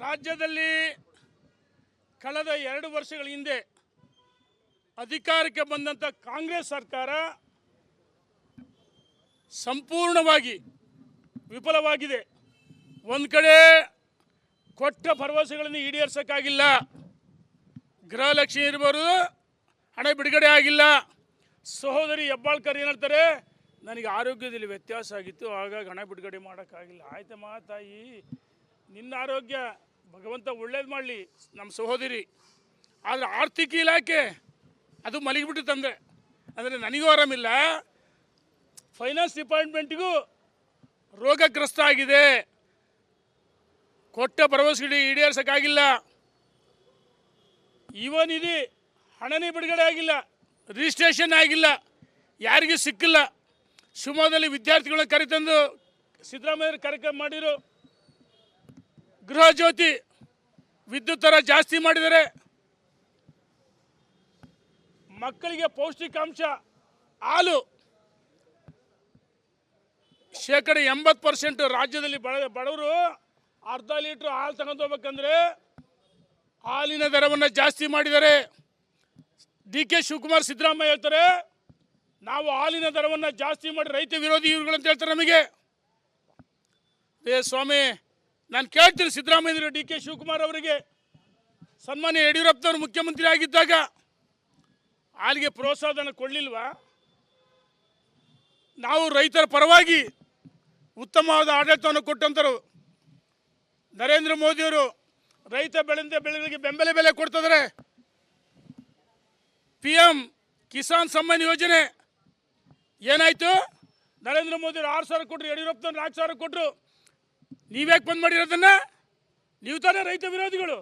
ರಾಜ್ಯದಲ್ಲಿ ಕಳೆದ 2 ವರ್ಷಗಳ ಹಿಂದೆ ಅಧಿಕಾರಕ್ಕೆ ಬಂದಂಥ ಕಾಂಗ್ರೆಸ್ ಸರ್ಕಾರ ಸಂಪೂರ್ಣವಾಗಿ ವಿಫಲವಾಗಿದೆ. ಒಂದು ಕಡೆ ಕೊಟ್ಟ ಭರವಸೆಗಳನ್ನು ಈಡೇರಿಸೋಕ್ಕಾಗಿಲ್ಲ. ಗೃಹಲಕ್ಷ್ಮಿ ಇರ್ಬೋದು, ಹಣ ಬಿಡುಗಡೆ ಆಗಿಲ್ಲ. ಸಹೋದರಿ ಹೆಬ್ಬಾಳ್ಕರ್ ಏನು ಹೇಳ್ತಾರೆ, ನನಗೆ ಆರೋಗ್ಯದಲ್ಲಿ ವ್ಯತ್ಯಾಸ ಆಗಿತ್ತು, ಹಾಗಾಗಿ ಹಣ ಬಿಡುಗಡೆ ಮಾಡೋಕ್ಕಾಗಿಲ್ಲ. ಆಯ್ತಮ್ಮ ತಾಯಿ, ನಿನ್ನ ಆರೋಗ್ಯ ಭಗವಂತ ಒಳ್ಳೇದು ಮಾಡಲಿ ನಮ್ಮ ಸಹೋದರಿ. ಆದರೆ ಆರ್ಥಿಕ ಇಲಾಖೆ ಅದು ಮಲಗಿಬಿಟ್ಟು ತಂದೆ ಅಂದರೆ ನನಗೂ ಆರಾಮಿಲ್ಲ, ಫೈನಾನ್ಸ್ ಡಿಪಾರ್ಟ್ಮೆಂಟ್ಗೂ ರೋಗಗ್ರಸ್ತ ಆಗಿದೆ. ಕೊಟ್ಟ ಭರವಸೆಗಳು ಈಡೇರಿಸೋಕ್ಕಾಗಿಲ್ಲ. ಯುವ ನಿಧಿ ಹಣನೇ ಬಿಡುಗಡೆ ಆಗಿಲ್ಲ, ರಿಜಿಸ್ಟ್ರೇಷನ್ ಆಗಿಲ್ಲ, ಯಾರಿಗೂ ಸಿಕ್ಕಿಲ್ಲ. ಶಿವಮೊಗ್ಗದಲ್ಲಿ ವಿದ್ಯಾರ್ಥಿಗಳನ್ನ ಕರೆತಂದು ಸಿದ್ದರಾಮಯ್ಯ ಕಾರ್ಯಕ್ರಮ ಮಾಡಿದರು. ಗೃಹ ಜ್ಯೋತಿ ವಿದ್ಯುತ್ ದರ ಜಾಸ್ತಿ ಮಾಡಿದ್ದಾರೆ. ಮಕ್ಕಳಿಗೆ ಪೌಷ್ಟಿಕಾಂಶ ಹಾಲು 80% ರಾಜ್ಯದಲ್ಲಿ ಬಡವರು ಅರ್ಧ ಲೀಟ್ರ್ ಹಾಲು ತಗೊಂಡು ಹೋಗ್ಬೇಕಂದ್ರೆ ಹಾಲಿನ ದರವನ್ನು ಜಾಸ್ತಿ ಮಾಡಿದ್ದಾರೆ. DK ಶಿವಕುಮಾರ್ ಸಿದ್ದರಾಮಯ್ಯ ಹೇಳ್ತಾರೆ, ನಾವು ಹಾಲಿನ ದರವನ್ನು ಜಾಸ್ತಿ ಮಾಡಿ ರೈತ ವಿರೋಧಿ ಇವುಗಳು ಅಂತ ಹೇಳ್ತಾರೆ ನಮಗೆ. ಸ್ವಾಮಿ, ನಾನು ಕೇಳ್ತೀನಿ ಸಿದ್ದರಾಮಯ್ಯ DK ಶಿವಕುಮಾರ್ ಅವರಿಗೆ, ಸನ್ಮಾನ್ಯ ಯಡಿಯೂರಪ್ಪನವರು ಮುಖ್ಯಮಂತ್ರಿ ಆಗಿದ್ದಾಗ ಹಾಲಿಗೆ ಪ್ರೋತ್ಸಾಹನ ಕೊಡಲಿಲ್ವಾ? ನಾವು ರೈತರ ಪರವಾಗಿ ಉತ್ತಮವಾದ ಆಡಳಿತವನ್ನು ಕೊಟ್ಟಂತರು. ನರೇಂದ್ರ ಮೋದಿಯವರು ರೈತ ಬೆಳೆಗಳಿಗೆ ಬೆಂಬಲ ಬೆಲೆ ಕೊಡ್ತಿದ್ದಾರೆ. PM ಕಿಸಾನ್ ಸಮ್ಮಾನ್ ಯೋಜನೆ ಏನಾಯಿತು? ನರೇಂದ್ರ ಮೋದಿಯವರು 6,000 ಕೊಟ್ಟರು, ಯಡಿಯೂರಪ್ಪನವ್ರು 4,000 ಕೊಟ್ಟರು. ನೀವ್ಯಾಕೆ ಬಂದ್ ಮಾಡಿರೋದನ್ನು? ನೀವು ತಾನೇ ರೈತ ವಿರೋಧಿಗಳು.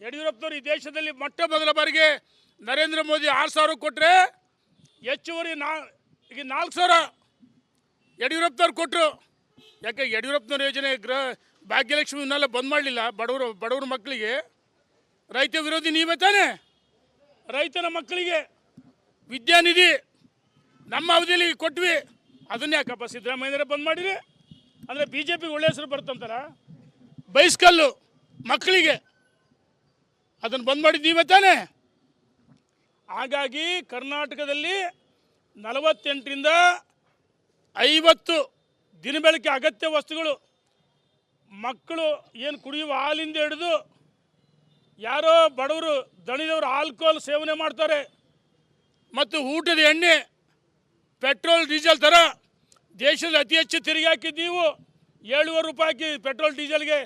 ಯಡಿಯೂರಪ್ಪನವರು ಈ ದೇಶದಲ್ಲಿ ಮೊಟ್ಟ ಮೊದಲ ಬಾರಿಗೆ ನರೇಂದ್ರ ಮೋದಿ 6,000 ಕೊಟ್ಟರೆ ಹೆಚ್ಚುವರಿ ಈಗ 4,000 ಯಡಿಯೂರಪ್ಪನವ್ರು ಕೊಟ್ಟರು. ಯಾಕೆ ಯಡಿಯೂರಪ್ಪನವ್ರ ಯೋಜನೆ ಭಾಗ್ಯಲಕ್ಷ್ಮಿ ಇವನ್ನೆಲ್ಲ ಬಂದ್ ಮಾಡಲಿಲ್ಲ? ಬಡವ್ರ ಮಕ್ಕಳಿಗೆ. ರೈತ ವಿರೋಧಿ ನೀವೇ ತಾನೇ. ರೈತನ ಮಕ್ಕಳಿಗೆ ವಿದ್ಯಾನಿಧಿ ನಮ್ಮ ಅವಧಿಯಲ್ಲಿ ಕೊಟ್ವಿ, ಅದನ್ನ ಯಾಕಪ್ಪ ಸಿದ್ದರಾಮಯ್ಯನವರೇ ಬಂದ್ ಮಾಡಿರಿ? ಅಂದರೆ BJPಗೆ ಒಳ್ಳೆ ಹೆಸರು ಬರುತ್ತಂತಾರ. ಬೈಸ್ಕಲ್ಲು ಮಕ್ಕಳಿಗೆ ಅದನ್ನು ಬಂದ್ ಮಾಡಿದ್ದು ನೀವೇ ತಾನೇ. ಹಾಗಾಗಿ ಕರ್ನಾಟಕದಲ್ಲಿ 48ರಿಂದ 50 ದಿನಬಳಕೆ ಅಗತ್ಯ ವಸ್ತುಗಳು, ಮಕ್ಕಳು ಏನು ಕುಡಿಯುವ ಹಾಲಿಂದ ಹಿಡಿದು ಯಾರೋ ಬಡವರು ದಣಿದವರು ಆಲ್ಕೋಹಾಲ್ ಸೇವನೆ ಮಾಡ್ತಾರೆ, ಮತ್ತು ಊಟದ ಎಣ್ಣೆ, ಪೆಟ್ರೋಲ್ ಡೀಸೆಲ್ ಥರ ದೇಶದಲ್ಲಿ ಅತಿ ಹೆಚ್ಚು ತೆರಿಗೆ ಹಾಕಿದ್ದು ನೀವು. 7 ರೂಪಾಯಿ ಪೆಟ್ರೋಲ್ ಡೀಸೆಲ್ಗೆ.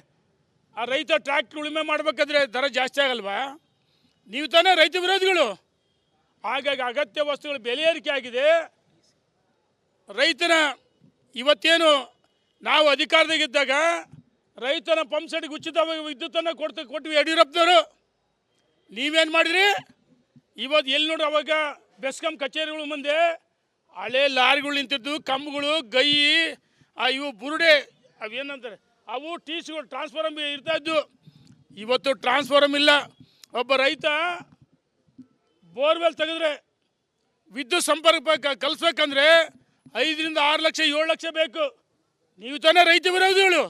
ಆ ರೈತ ಟ್ರ್ಯಾಕ್ಟರ್ ಉಳುಮೆ ಮಾಡಬೇಕಾದ್ರೆ ದರ ಜಾಸ್ತಿ ಆಗಲ್ವಾ? ನೀವು ತಾನೇ ರೈತ ವಿರೋಧಿಗಳು. ಹಾಗಾಗಿ ಅಗತ್ಯ ವಸ್ತುಗಳ ಬೆಲೆ ಏರಿಕೆ ಆಗಿದೆ. ರೈತನ ಇವತ್ತೇನು ನಾವು ಅಧಿಕಾರದಾಗಿದ್ದಾಗ ರೈತನ ಪಂಪ್ ಸೆಟ್ಗೆ ಉಚಿತವಾಗಿ ವಿದ್ಯುತ್ತನ್ನು ಕೊಟ್ವಿ ಯಡಿಯೂರಪ್ಪನವರು. ನೀವೇನು ಮಾಡಿದ್ರಿ? ಇವತ್ತು ಎಲ್ಲಿ ನೋಡ್ರಿ, ಅವಾಗ ಬೆಸ್ಕಾಂ ಕಚೇರಿಗಳ ಮುಂದೆ ಹಳೆ ಲಾರಿಗಳು ನಿಂತಿದ್ದು, ಕಂಬಗಳು, ಗೈ, ಇವು ಬುರುಡೆ, ಅವೇನಂತಾರೆ ಅವು TCಗಳು ಟ್ರಾನ್ಸ್ಫಾರಮ್ ಇರ್ತಾಯಿದ್ದು. ಇವತ್ತು ಟ್ರಾನ್ಸ್ಫಾರಮ್ ಇಲ್ಲ. ಒಬ್ಬ ರೈತ ಬೋರ್ವೆಲ್ ತೆಗೆದ್ರೆ ವಿದ್ಯುತ್ ಸಂಪರ್ಕ ಕಲಿಸ್ಬೇಕಂದ್ರೆ 5ರಿಂದ 6 ಲಕ್ಷ 7 ಲಕ್ಷ ಬೇಕು. ನೀವು ತಾನೇ ರೈತ ವಿರೋಧಿಗಳು.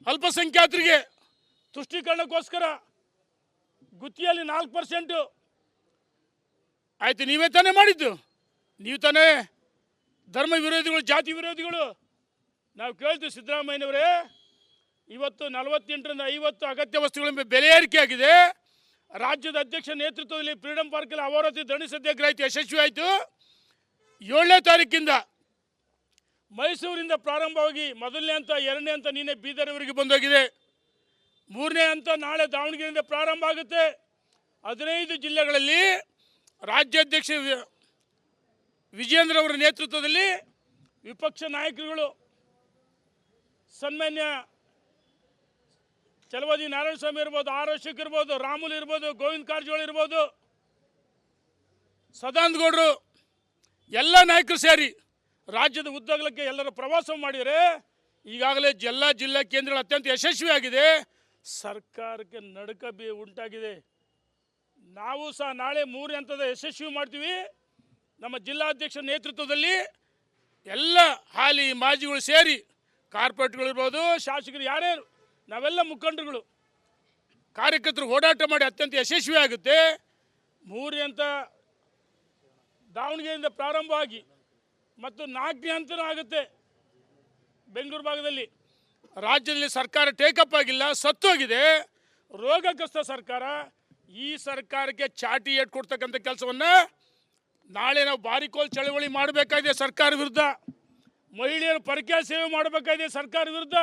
ಅಲ್ಪಸಂಖ್ಯಾತರಿಗೆ ತುಷ್ಟೀಕರಣಕ್ಕೋಸ್ಕರ ಗುತ್ತಿಗೆಯಲ್ಲಿ 4% ಆಯಿತು, ನೀವೇ ತಾನೇ ಮಾಡಿದ್ದು. ನೀವು ತಾನೇ ಧರ್ಮ ವಿರೋಧಿಗಳು, ಜಾತಿ ವಿರೋಧಿಗಳು. ನಾವು ಕೇಳ್ತೀವಿ ಸಿದ್ದರಾಮಯ್ಯನವರೇ, ಇವತ್ತು 48ರಿಂದ 50 ಅಗತ್ಯ ವಸ್ತುಗಳ ಬೆಲೆ ಏರಿಕೆ ಆಗಿದೆ. ರಾಜ್ಯದ ಅಧ್ಯಕ್ಷ ನೇತೃತ್ವದಲ್ಲಿ ಫ್ರೀಡಂ ಪಾರ್ಕಲ್ಲಿ ಅವರತಿ ಧರಣಿ ಸತ್ಯಾಗ್ರಹ ಆಯಿತು, ಯಶಸ್ವಿ ಆಯಿತು. 7ನೇ ತಾರೀಕಿಂದ ಮೈಸೂರಿಂದ ಪ್ರಾರಂಭವಾಗಿ 1ನೇ ಹಂತ, 2ನೇ ಹಂತ ನಿನ್ನೆ ಬೀದರ್ವರೆಗೆ ಬಂದೋಗಿದೆ. 3ನೇ ಹಂತ ನಾಳೆ ದಾವಣಗೆರೆಯಿಂದ ಪ್ರಾರಂಭ ಆಗುತ್ತೆ. 15 ಜಿಲ್ಲೆಗಳಲ್ಲಿ ರಾಜ್ಯಾಧ್ಯಕ್ಷ ವಿಜೇಂದ್ರ ಅವರ ನೇತೃತ್ವದಲ್ಲಿ ವಿಪಕ್ಷ ನಾಯಕರುಗಳು, ಸನ್ಮಾನ್ಯ ಚಲವಾದಿ ನಾರಾಯಣಸ್ವಾಮಿ ಇರ್ಬೋದು, ಆರ್ ಅಶೋಕ್ ಇರ್ಬೋದು, ರಾಮುಲು ಇರ್ಬೋದು, ಗೋವಿಂದ ಕಾರಜೋಳ ಇರ್ಬೋದು, ಸದಾನಂದ ಗೌಡರು, ಎಲ್ಲ ನಾಯಕರು ಸೇರಿ ರಾಜ್ಯದ ಉದ್ದಗಲಕ್ಕೆ ಎಲ್ಲರ ಪ್ರವಾಸ ಮಾಡಿದರೆ ಈಗಾಗಲೇ ಎಲ್ಲ ಜಿಲ್ಲಾ ಕೇಂದ್ರಗಳು ಅತ್ಯಂತ ಯಶಸ್ವಿಯಾಗಿದೆ. ಸರ್ಕಾರಕ್ಕೆ ನಡುಕ ಉಂಟಾಗಿದೆ. ನಾವು ಸಹ ನಾಳೆ 3ನೇ ಹಂತದ ಯಶಸ್ವಿ ಮಾಡ್ತೀವಿ. ನಮ್ಮ ಜಿಲ್ಲಾಧ್ಯಕ್ಷರ ನೇತೃತ್ವದಲ್ಲಿ ಎಲ್ಲ ಹಾಲಿ ಮಾಜಿಗಳು ಸೇರಿ ಕಾರ್ಪೊರೇಟ್ಗಳಿರ್ಬೋದು, ಶಾಸಕರು ಯಾರ್ಯಾರು ನಾವೆಲ್ಲ ಮುಖಂಡರುಗಳು ಕಾರ್ಯಕರ್ತರು ಓಡಾಟ ಮಾಡಿ ಅತ್ಯಂತ ಯಶಸ್ವಿ ಆಗುತ್ತೆ. 3ನೇ ಹಂತ ದಾವಣಗೆರೆಯಿಂದ ಪ್ರಾರಂಭವಾಗಿ ಮತ್ತು 4ನೇ ಹಂತನೂ ಆಗುತ್ತೆ ಬೆಂಗಳೂರು ಭಾಗದಲ್ಲಿ. ರಾಜ್ಯದಲ್ಲಿ ಸರ್ಕಾರ ಟೇಕಪ್ ಆಗಿಲ್ಲ, ಸತ್ತೋಗಿದೆ, ರೋಗಗ್ರಸ್ತ ಸರ್ಕಾರ. ಈ ಸರ್ಕಾರಕ್ಕೆ ಚಾಟಿ ಏಟ್ ಕೊಡ್ತಕ್ಕಂಥ ಕೆಲಸವನ್ನು ನಾಳೆ ನಾವು ಬಾರಿಕೋಲ್ ಚಳವಳಿ ಮಾಡಬೇಕಾಗಿದೆ ಸರ್ಕಾರ ವಿರುದ್ಧ. ಮಹಿಳೆಯರು ಪರಕೆ ಸೇವೆ ಮಾಡಬೇಕಾಗಿದೆ ಸರ್ಕಾರ ವಿರುದ್ಧ.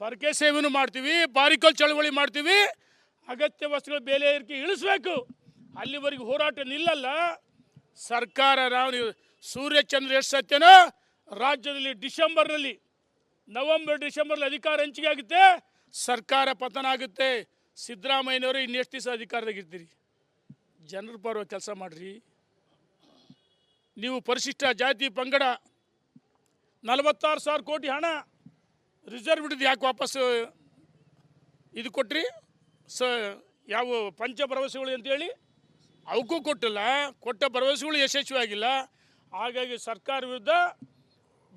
ಪರಕೆ ಸೇವೆನೂ ಮಾಡ್ತೀವಿ, ಬಾರಿಕೋಲ್ ಚಳವಳಿ ಮಾಡ್ತೀವಿ. ಅಗತ್ಯ ವಸ್ತುಗಳ ಬೆಲೆ ಏರಿಕೆ ಇಳಿಸ್ಬೇಕು. ಅಲ್ಲಿವರೆಗೂ ಹೋರಾಟ ನಿಲ್ಲಲ್ಲ. ಸರ್ಕಾರ ನಾವು ಸೂರ್ಯಚಂದ್ರ ಎಷ್ಟು ಸತ್ಯನೋ ರಾಜ್ಯದಲ್ಲಿ ನವೆಂಬರ್ ಡಿಸೆಂಬರ್ನಲ್ಲಿ ಅಧಿಕಾರ ಹಂಚಿಕೆ ಆಗುತ್ತೆ, ಸರ್ಕಾರ ಪತನ ಆಗುತ್ತೆ. ಸಿದ್ದರಾಮಯ್ಯನವರು ಇನ್ನೆಷ್ಟು ದಿವಸ ಅಧಿಕಾರದಾಗಿರ್ತೀರಿ? ಜನರ ಪರವಾಗಿ ಕೆಲಸ ಮಾಡಿರಿ. ನೀವು ಪರಿಶಿಷ್ಟ ಜಾತಿ ಪಂಗಡ 46,000 ಕೋಟಿ ಹಣ ರಿಸರ್ವ್ ಹಿಡಿದು ಯಾಕೆ ವಾಪಸ್ಸು ಇದು ಕೊಟ್ರಿ? ಯಾವ ಪಂಚ ಭರವಸೆಗಳು ಅಂತೇಳಿ ಅವಕ್ಕೂ ಕೊಟ್ಟಿಲ್ಲ. ಕೊಟ್ಟ ಭರವಸೆಗಳು ಯಶಸ್ವಿ ಆಗಿಲ್ಲ. ಹಾಗಾಗಿ ಸರ್ಕಾರ ವಿರುದ್ಧ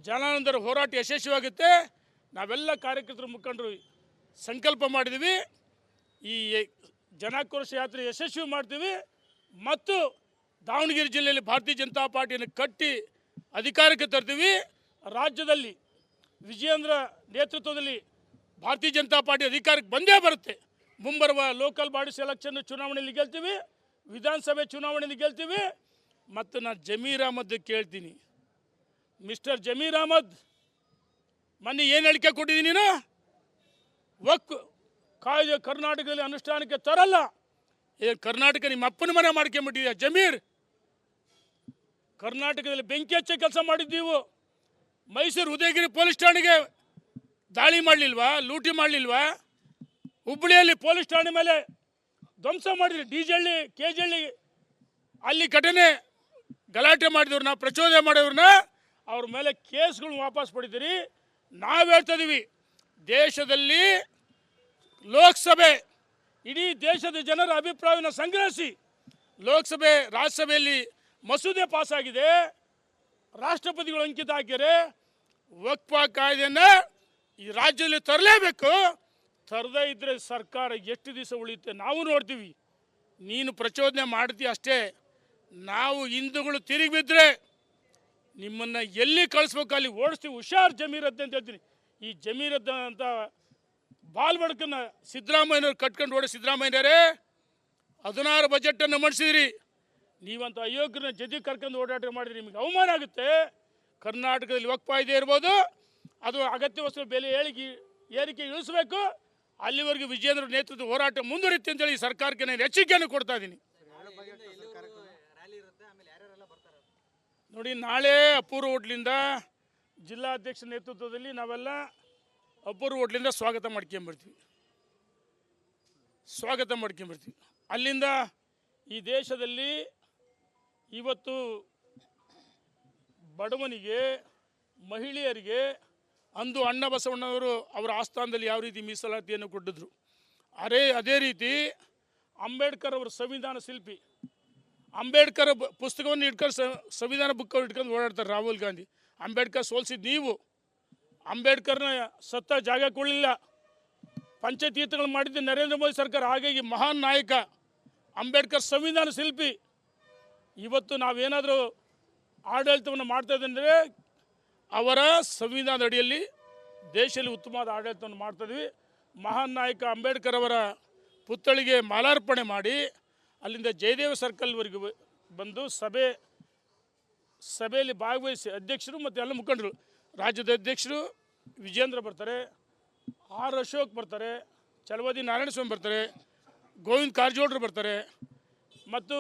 ಜನಾನಂದರ ಹೋರಾಟ ಯಶಸ್ವಿಯಾಗುತ್ತೆ. ನಾವೆಲ್ಲ ಕಾರ್ಯಕರ್ತರು ಮುಖಂಡರು ಸಂಕಲ್ಪ ಮಾಡಿದ್ದೀವಿ, ಈ ಜನಾಕ್ರೋಶ ಯಾತ್ರೆ ಯಶಸ್ವಿ ಮಾಡ್ತೀವಿ ಮತ್ತು ದಾವಣಗೆರೆ ಜಿಲ್ಲೆಯಲ್ಲಿ ಭಾರತೀಯ ಜನತಾ ಪಾರ್ಟಿಯನ್ನು ಕಟ್ಟಿ ಅಧಿಕಾರಕ್ಕೆ ತರ್ತೀವಿ. ರಾಜ್ಯದಲ್ಲಿ ವಿಜಯೇಂದ್ರ ನೇತೃತ್ವದಲ್ಲಿ ಭಾರತೀಯ ಜನತಾ ಪಾರ್ಟಿ ಅಧಿಕಾರಕ್ಕೆ ಬಂದೇ ಬರುತ್ತೆ. ಮುಂಬರುವ ಲೋಕಲ್ ಬಾಡೀಸ್ ಎಲೆಕ್ಷನ್ ಚುನಾವಣೆಯಲ್ಲಿ ಗೆಲ್ತೀವಿ, ವಿಧಾನಸಭೆ ಚುನಾವಣೆಯಲ್ಲಿ ಗೆಲ್ತೀವಿ. ಮತ್ತು ನಾನು ಜಮೀರ್ ಅಹಮದ್ ಕೇಳ್ತೀನಿ, ಮಿಸ್ಟರ್ ಜಮೀರ್ ಅಹಮದ್, ಮೊನ್ನೆ ಏನು ಹೇಳಿಕೆ ಕೊಟ್ಟಿದ್ದೀನಿ ನೀನು? ವಕ್ಫ್ ಕಾಯ್ದೆ ಕರ್ನಾಟಕದಲ್ಲಿ ಅನುಷ್ಠಾನಕ್ಕೆ ತರಲ್ಲ. ಕರ್ನಾಟಕ ನಿಮ್ಮ ಅಪ್ಪನ ಮನೆ ಮಾಡ್ಕೊಂಬಿಟ್ಟಿದ್ಯಾ ಜಮೀರ್? ಕರ್ನಾಟಕದಲ್ಲಿ ಬೆಂಕಿ ಹಚ್ಚ ಕೆಲಸ ಮಾಡಿದ್ದೀವು. ಮೈಸೂರು ಉದಯಗಿರಿ ಪೊಲೀಸ್ ಠಾಣೆಗೆ ದಾಳಿ ಮಾಡಲಿಲ್ವಾ? ಲೂಟಿ ಮಾಡಲಿಲ್ವಾ? ಹುಬ್ಬಳ್ಳಿಯಲ್ಲಿ ಪೊಲೀಸ್ ಠಾಣೆ ಮೇಲೆ ಧ್ವಂಸ ಮಾಡಿದ್ರಿ. ಡಿಜಳ್ಳಿ ಕೆಜಳ್ಳಿ ಅಲ್ಲಿ ಘಟನೆ ಗಲಾಟೆ ಮಾಡಿದವ್ರನ್ನ, ಪ್ರಚೋದನೆ ಮಾಡೋರನ್ನ ಅವ್ರ ಮೇಲೆ ಕೇಸ್ಗಳು ವಾಪಸ್ ಪಡಿತೀರಿ. ನಾವು ಹೇಳ್ತಾ ಇದೀವಿ, ದೇಶದಲ್ಲಿ ಲೋಕಸಭೆ ಇಡೀ ದೇಶದ ಜನರ ಅಭಿಪ್ರಾಯವನ್ನು ಸಂಗ್ರಹಿಸಿ ಲೋಕಸಭೆ ರಾಜ್ಯಸಭೆಯಲ್ಲಿ ಮಸೂದೆ ಪಾಸಾಗಿದೆ, ರಾಷ್ಟ್ರಪತಿಗಳು ಅಂಕಿತ ಹಾಕಿದರೆ ವಕ್ಫ್ ಕಾಯ್ದೆಯನ್ನು ಈ ರಾಜ್ಯದಲ್ಲಿ ತರಲೇಬೇಕು. ತರದೇ ಇದ್ದರೆ ಸರ್ಕಾರ ಎಷ್ಟು ದಿವಸ ಉಳಿಯುತ್ತೆ ನಾವು ನೋಡ್ತೀವಿ. ನೀನು ಪ್ರಚೋದನೆ ಮಾಡ್ತೀಯ ಅಷ್ಟೇ. ನಾವು ಹಿಂದೂಗಳು ತಿರುಗಿ ಬಿದ್ದರೆ ನಿಮ್ಮನ್ನು ಎಲ್ಲಿ ಕಳಿಸ್ಬೇಕು ಅಲ್ಲಿ ಓಡಿಸ್ತೀವಿ. ಹುಷಾರ್ ಜಮೀರದ್ದೆ ಅಂತ ಹೇಳ್ತೀನಿ. ಈ ಜಮೀರದ್ದ ಅಂತ ಬಾಲ್ ಬಡ್ಕನ್ನು ಸಿದ್ದರಾಮಯ್ಯನವ್ರು ಕಟ್ಕೊಂಡು ಓಡಿ. ಸಿದ್ದರಾಮಯ್ಯರೇ 16 ಬಜೆಟನ್ನು ಮಂಡಿಸಿದ್ರಿ. ನೀವಂತ ಅಯೋಗ್ಯನ ಜೊತೆ ಕರ್ಕೊಂಡು ಓಡಾಟ ಮಾಡಿದ್ರಿ, ನಿಮಗೆ ಅವಮಾನ ಆಗುತ್ತೆ. ಕರ್ನಾಟಕದಲ್ಲಿ ವಕ್ಫ್ ಕಾಯ್ದೆ ಇರ್ಬೋದು, ಅದು ಅಗತ್ಯ ವಸ್ತುಗಳ ಬೆಲೆ ಏರಿಕೆ ಇಳಿಸಬೇಕು. ಅಲ್ಲಿವರೆಗೂ ವಿಜೇಂದ್ರ ನೇತೃತ್ವ ಹೋರಾಟ ಮುಂದುವರಿಯುತ್ತೆ ಅಂತೇಳಿ ಸರ್ಕಾರಕ್ಕೆ ನಾನು ಎಚ್ಚರಿಕೆಯನ್ನು ಕೊಡ್ತಾ ಇದ್ದೀನಿ. ನೋಡಿ, ನಾಳೆ ಅಪೂರ್ವ ಹೋಟ್ಲಿಂದ ಜಿಲ್ಲಾಧ್ಯಕ್ಷ ನೇತೃತ್ವದಲ್ಲಿ ನಾವೆಲ್ಲ ಅಪೂರ್ವ ಹೋಟ್ಲಿಂದ ಸ್ವಾಗತ ಮಾಡ್ಕೊಂಬರ್ತೀವಿ. ಅಲ್ಲಿಂದ ಈ ದೇಶದಲ್ಲಿ ಇವತ್ತು ಬಡವನಿಗೆ, ಮಹಿಳೆಯರಿಗೆ ಅಂದು ಅಣ್ಣ ಬಸವಣ್ಣವರು ಅವರ ಆಸ್ಥಾನದಲ್ಲಿ ಯಾವ ರೀತಿ ಮೀಸಲಾತಿಯನ್ನು ಕೊಟ್ಟಿದ್ರು, ಅದೇ ರೀತಿ ಅಂಬೇಡ್ಕರ್ ಅವರ ಸಂವಿಧಾನ ಶಿಲ್ಪಿ, ಅಂಬೇಡ್ಕರ್ ಪುಸ್ತಕವನ್ನು ಇಟ್ಕೊಂಡು ಸಂವಿಧಾನ ಬುಕ್ಕನ್ನು ಇಟ್ಕೊಂಡು ಓಡಾಡ್ತಾರೆ ರಾಹುಲ್ ಗಾಂಧಿ. ಅಂಬೇಡ್ಕರ್ ಸೋಲಿಸಿದ ನೀವು. ಅಂಬೇಡ್ಕರ್ನ ಸತ್ತ ಜಾಗ ಕೊಡಲಿಲ್ಲ. ಪಂಚತೀರ್ಥಗಳು ಮಾಡಿದ್ದು ನರೇಂದ್ರ ಮೋದಿ ಸರ್ಕಾರ. ಹಾಗಾಗಿ ಮಹಾನ್ ನಾಯಕ ಅಂಬೇಡ್ಕರ್ ಸಂವಿಧಾನ ಶಿಲ್ಪಿ. ಇವತ್ತು ನಾವೇನಾದರೂ ಆಡಳಿತವನ್ನು ಮಾಡ್ತಾಯಿದ್ದಂದರೆ ಅವರ ಸಂವಿಧಾನದ ಅಡಿಯಲ್ಲಿ ದೇಶದಲ್ಲಿ ಉತ್ತಮವಾದ ಆಡಳಿತವನ್ನು ಮಾಡ್ತಾಯಿದ್ವಿ. ಮಹಾನ್ ನಾಯಕ ಅಂಬೇಡ್ಕರ್ ಅವರ ಪುತ್ಥಳಿಗೆ ಮಾಲಾರ್ಪಣೆ ಮಾಡಿ ಅಲ್ಲಿಂದ ಜಯದೇವ ಸರ್ಕಲ್ವರೆಗೂ ಬಂದು ಸಭೆಯಲ್ಲಿ ಭಾಗವಹಿಸಿ ಅಧ್ಯಕ್ಷರು ಮತ್ತು ಎಲ್ಲ ಮುಖಂಡರು, ರಾಜ್ಯದ ಅಧ್ಯಕ್ಷರು ವಿಜೇಂದ್ರ ಬರ್ತಾರೆ, ಆರ್ ಅಶೋಕ್ ಬರ್ತಾರೆ, ಚಲವಾದಿ ನಾರಾಯಣಸ್ವಾಮಿ ಬರ್ತಾರೆ, ಗೋವಿಂದ ಕಾರಜೋಳರು ಬರ್ತಾರೆ, ಮತ್ತು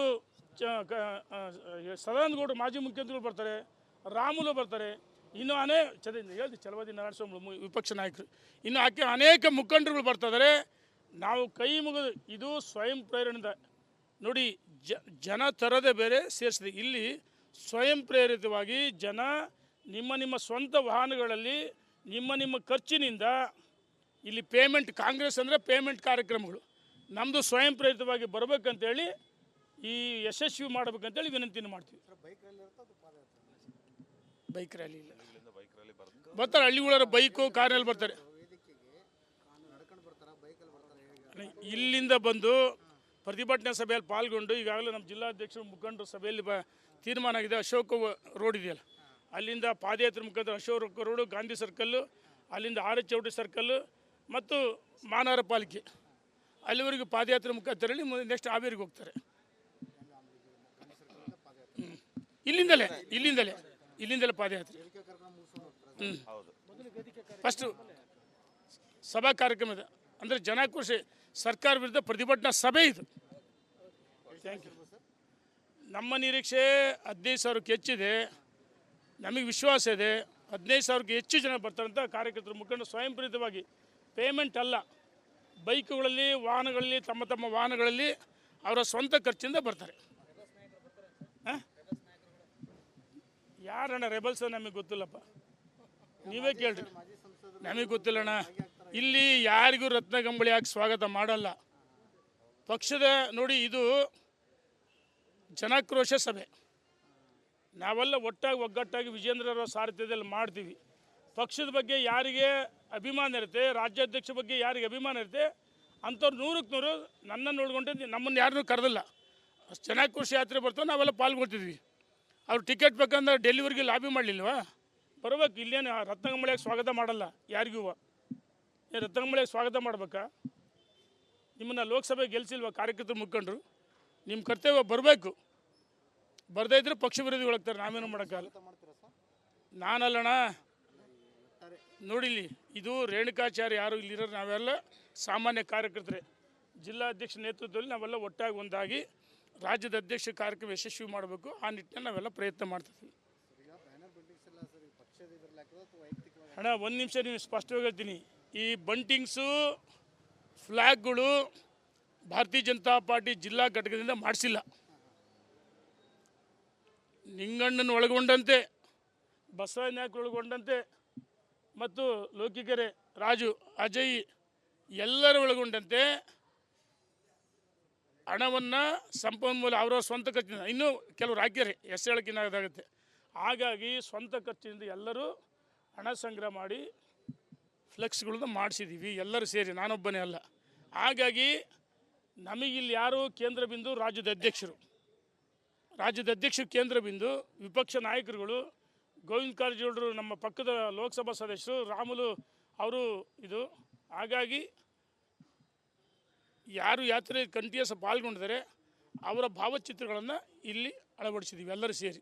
ಸದಾನಂದ ಗೌಡರು ಮಾಜಿ ಮುಖ್ಯಮಂತ್ರಿಗಳು ಬರ್ತಾರೆ, ರಾಮುಲು ಬರ್ತಾರೆ, ಇನ್ನು ಚಲವಾದಿ ನಾರಾಯಣಸ್ವಾಮಿ ವಿಪಕ್ಷ ನಾಯಕರು, ಇನ್ನು ಅನೇಕ ಮುಖಂಡರುಗಳು ಬರ್ತಿದ್ದಾರೆ. ನಾವು ಕೈ ಮುಗಿದು ಇದು ಸ್ವಯಂ ಪ್ರೇರಣೆಯಿಂದ ನೋಡಿ, ಜನ ತರದೇ ಬೇರೆ ಸೇರಿಸಿದೆ. ಇಲ್ಲಿ ಸ್ವಯಂ ಪ್ರೇರಿತವಾಗಿ ಜನ ನಿಮ್ಮ ಸ್ವಂತ ವಾಹನಗಳಲ್ಲಿ ನಿಮ್ಮ ಖರ್ಚಿನಿಂದ ಇಲ್ಲಿ ಪೇಮೆಂಟ್, ಕಾಂಗ್ರೆಸ್ ಅಂದರೆ ಪೇಮೆಂಟ್ ಕಾರ್ಯಕ್ರಮಗಳು, ನಮ್ಮದು ಸ್ವಯಂ ಪ್ರೇರಿತವಾಗಿ ಬರಬೇಕಂತೇಳಿ ಈ ಯಶಸ್ವಿ ಮಾಡಬೇಕಂತೇಳಿ ವಿನಂತಿಯನ್ನು ಮಾಡ್ತೀವಿ. ಬೈಕ್ ರ್ಯಾಲಿ ಇಲ್ಲ, ಬರ್ತಾರೆ ಹಳ್ಳಿಗಳವರು ಬೈಕು ಕಾರಲ್ಲಿ ಬರ್ತಾರೆ. ಇಲ್ಲಿಂದ ಬಂದು ಪ್ರತಿಭಟನಾ ಸಭೆಯಲ್ಲಿ ಪಾಲ್ಗೊಂಡು ಈಗಾಗಲೇ ನಮ್ಮ ಜಿಲ್ಲಾಧ್ಯಕ್ಷರು ಮುಖಂಡರು ಸಭೆಯಲ್ಲಿ ತೀರ್ಮಾನ ಆಗಿದೆ. ಅಶೋಕ ರೋಡ್ ಇದೆಯಲ್ಲ, ಅಲ್ಲಿಂದ ಪಾದಯಾತ್ರೆ ಮುಖಾಂತರ ಅಶೋಕ ರೋಡು, ಗಾಂಧಿ ಸರ್ಕಲ್ಲು, ಅಲ್ಲಿಂದ ಆರ್ ಎಚ್ ಚೌಟ್ರಿ ಸರ್ಕಲ್ಲು ಮತ್ತು ಮಾನವರ ಪಾಲಿಕೆ ಅಲ್ಲಿವರೆಗೂ ಪಾದಯಾತ್ರೆ ಮುಖಾಂತರ ನೆಕ್ಸ್ಟ್ ಹಾವೇರಿಗೆ ಹೋಗ್ತಾರೆ. ಇಲ್ಲಿಂದಲೇ ಪಾದಯಾತ್ರೆ. ಫಸ್ಟು ಸಭಾ ಕಾರ್ಯಕ್ರಮದ ಅಂದರೆ ಜನಾಕ್ರೋಶ ಸರ್ಕಾರ ವಿರುದ್ಧ ಪ್ರತಿಭಟನಾ ಸಭೆ ಇದು. Thank you. ನಮ್ಮ ನಿರೀಕ್ಷೆ 15,000ಕ್ಕೆ ಹೆಚ್ಚಿದೆ. ನಮಗೆ ವಿಶ್ವಾಸ ಇದೆ 15,000ಕ್ಕೆ ಹೆಚ್ಚು ಜನ ಬರ್ತಾರಂತ. ಕಾರ್ಯಕರ್ತರು ಮುಖಂಡರು ಸ್ವಯಂ ಪ್ರೇರಿತವಾಗಿ, ಪೇಮೆಂಟ್ ಅಲ್ಲ, ಬೈಕ್ಗಳಲ್ಲಿ, ವಾಹನಗಳಲ್ಲಿ, ತಮ್ಮ ತಮ್ಮ ವಾಹನಗಳಲ್ಲಿ ಅವರ ಸ್ವಂತ ಖರ್ಚಿಂದ ಬರ್ತಾರೆ. ಯಾರಣ್ಣ ರೆಬಲ್ಸ್ ನಮಗೆ ಗೊತ್ತಿಲ್ಲಪ್ಪ, ನೀವೇ ಕೇಳ್ರಿ, ನಮಗೆ ಗೊತ್ತಿಲ್ಲಣ್ಣ. ಇಲ್ಲಿ ಯಾರಿಗೂ ರತ್ನಗಂಬಳಿ ಹಾಕಿ ಸ್ವಾಗತ ಮಾಡಲ್ಲ. ಪಕ್ಷದ ನೋಡಿ, ಇದು ಜನಾಕ್ರೋಶ ಸಭೆ. ನಾವೆಲ್ಲ ಒಗ್ಗಟ್ಟಾಗಿ ವಿಜೇಂದ್ರರ ಸಾರಥ್ಯದಲ್ಲಿ ಮಾಡ್ತೀವಿ. ಪಕ್ಷದ ಬಗ್ಗೆ ಯಾರಿಗೆ ಅಭಿಮಾನ ಇರುತ್ತೆ, ರಾಜ್ಯಾಧ್ಯಕ್ಷ ಬಗ್ಗೆ ಯಾರಿಗೆ ಅಭಿಮಾನ ಇರುತ್ತೆ ಅಂಥವ್ರು 100ಕ್ಕೆ 100 ನನ್ನನ್ನು ನೋಡ್ಕೊಂಡು ನಮ್ಮನ್ನು ಯಾರನ್ನೂ ಕರೆದಿಲ್ಲ. ಜನಾಕ್ರೋಶ ಯಾತ್ರೆ ಬರ್ತಾವೆ, ನಾವೆಲ್ಲ ಪಾಲ್ಗೊಳ್ತಿದ್ವಿ. ಅವ್ರು ಟಿಕೆಟ್ ಬೇಕಂದ್ರೆ ಡೆಲ್ಲಿವರೆಗೆ ಲಾಬಿ ಮಾಡಲಿಲ್ವಾ? ಬರಬೇಕು. ಇಲ್ಲೇನು ರತ್ನಗಂಬಳಿಯಾಗಿ ಸ್ವಾಗತ ಮಾಡಲ್ಲ ಯಾರಿಗೂ. ರತ್ನಗಂಬಳಿಯಾಗಿ ಸ್ವಾಗತ ಮಾಡಬೇಕಾ? ನಿಮ್ಮನ್ನು ಲೋಕಸಭೆ ಗೆಲ್ಲಿಸಿಲ್ವ ಕಾರ್ಯಕರ್ತರು ಮುಖಂಡರು? ನಿಮ್ಮ ಕರ್ತವ್ಯ ಬರಬೇಕು. ಬರದೇ ಇದ್ದರೆ ಪಕ್ಷ ವಿರೋಧಿಗಳಾಗ್ತಾರೆ. ನಾವೇನು ಮಾಡೋಕ್ಕಾಗಲ್ಲ. ನಾನಲ್ಲಣ್ಣ, ನೋಡಿಲಿ, ಇದು ರೇಣುಕಾಚಾರ್ಯ ಯಾರು ಇಲ್ಲಿರೋರು ನಾವೆಲ್ಲ ಸಾಮಾನ್ಯ ಕಾರ್ಯಕರ್ತರೆ. ಜಿಲ್ಲಾಧ್ಯಕ್ಷ ನೇತೃತ್ವದಲ್ಲಿ ನಾವೆಲ್ಲ ಒಟ್ಟಾಗಿ ಒಂದಾಗಿ ರಾಜ್ಯದ ಅಧ್ಯಕ್ಷ ಕಾರ್ಯಕ್ರಮ ಯಶಸ್ವಿ ಮಾಡಬೇಕು. ಆ ನಿಟ್ಟಿನಲ್ಲಿ ನಾವೆಲ್ಲ ಪ್ರಯತ್ನ ಮಾಡ್ತಿದ್ವಿ. ಅಣ್ಣ, ಒಂದು ನಿಮಿಷ, ನೀವು ಸ್ಪಷ್ಟವಾಗಿ ಹೇಳ್ತೀನಿ. ಈ ಬಂಟಿಂಗ್ಸು, ಫ್ಲ್ಯಾಗ್ಗಳು ಭಾರತೀಯ ಜನತಾ ಪಾರ್ಟಿ ಜಿಲ್ಲಾ ಘಟಕದಿಂದ ಮಾಡಿಸಿಲ್ಲ. ನಿಂಗಣ್ಣನ ಒಳಗೊಂಡಂತೆ, ಬಸವರಾಜ ನಾಯ್ಕ ಒಳಗೊಂಡಂತೆ ಮತ್ತು ಲೋಕಿಕೆರೆ ರಾಜು, ಅಜಯ್ ಎಲ್ಲರ ಒಳಗೊಂಡಂತೆ ಹಣವನ್ನು ಸಂಪನ್ಮೂಲ ಅವರ ಸ್ವಂತ ಖರ್ಚಿನಿಂದ, ಇನ್ನೂ ಕೆಲವರು ಹಾಕ್ಯಾರೆ, ಹೆಸರು ಹೇಳೋಕ್ಕಿನ್ನಾಗುತ್ತೆ. ಹಾಗಾಗಿ ಸ್ವಂತ ಖರ್ಚಿನಿಂದ ಎಲ್ಲರೂ ಹಣ ಸಂಗ್ರಹ ಮಾಡಿ ಫ್ಲೆಕ್ಸ್ಗಳನ್ನ ಮಾಡಿಸಿದ್ದೀವಿ, ಎಲ್ಲರೂ ಸೇರಿ, ನಾನೊಬ್ಬನೇ ಅಲ್ಲ. ಹಾಗಾಗಿ ನಮಗಿಲ್ಲಿ ಯಾರು ಕೇಂದ್ರ ಬಿಂದು? ರಾಜ್ಯದ ಅಧ್ಯಕ್ಷರು ಕೇಂದ್ರ ಬಿಂದು, ವಿಪಕ್ಷ ನಾಯಕರುಗಳು, ಗೋವಿಂದ ಕಾರಜೋಳರು, ನಮ್ಮ ಪಕ್ಕದ ಲೋಕಸಭಾ ಸದಸ್ಯರು, ರಾಮುಲು ಅವರು ಇದು. ಹಾಗಾಗಿ ಯಾರು ಯಾತ್ರೆ ಕಂಟಿನ್ಯೂಸ್ ಪಾಲ್ಗೊಂಡಿದ್ದಾರೆ ಅವರ ಭಾವಚಿತ್ರಗಳನ್ನು ಇಲ್ಲಿ ಅಳವಡಿಸಿದ್ದೀವಿ ಎಲ್ಲರೂ ಸೇರಿ.